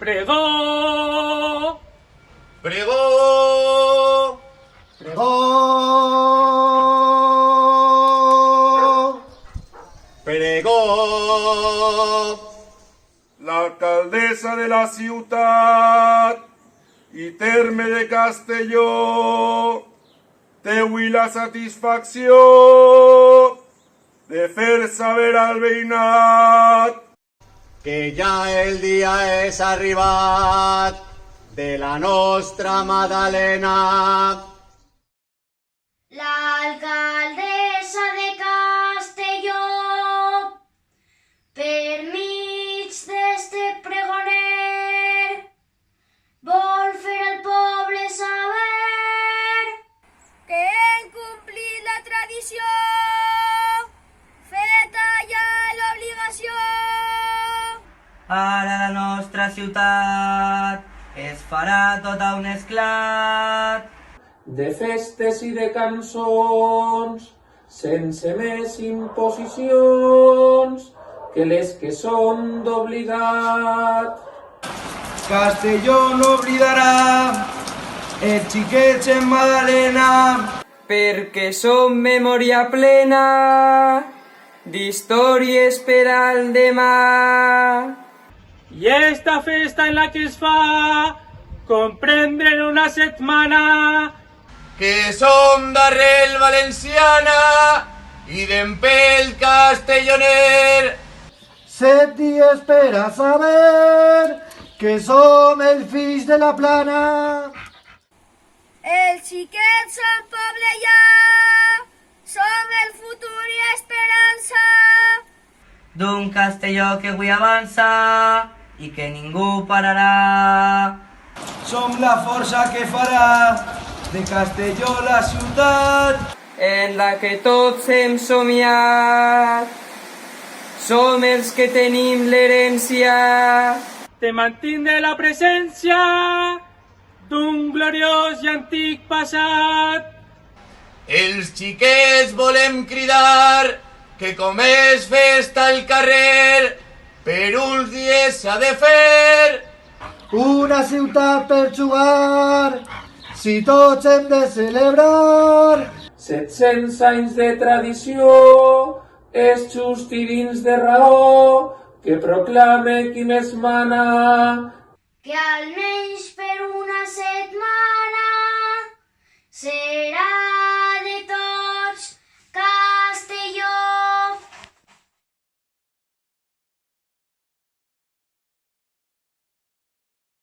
Pregó, Pregó, Pregó, pregó. La alcaldesa de la ciutat y terme de Castelló teui la satisfacció de fer saber al veïnat Que ja el dia és arribat de la nostra Madalena. L'alcaldessa de Castelló, per mig d'este pregoner, vol fer al poble saber que hem complit la tradició, feta ja l'obligació. Ara la nostra ciutat es farà tota un esclat de festes i de cançons, sense més imposicions que les que són d'obligat. Castelló no oblidarà els xiquets en Madalena, perquè som memòria plena d'històries per al demà. I esta festa en la que es fa comprendre en una setmana Que som d'arrel valenciana i d'empell castelloner. 7 dies per a saber que som els fills de la plana. Els xiquets són poble ja, som el futur i esperança. D'un Castelló que avui avança i que ningú pararà. Som la força que farà de Castelló la ciutat. En la que tots hem somiat. Som els que tenim l'herència. de mantindre la presència d'un gloriós i antic passat. Els xiquets volem cridar que com és festa al carrer, per uns dies s'ha de fer. Una ciutat per jugar, si tots hem de celebrar. 700 anys de tradició, és just i dins de raó, que proclame qui més mana. Que almenys per una setmana serà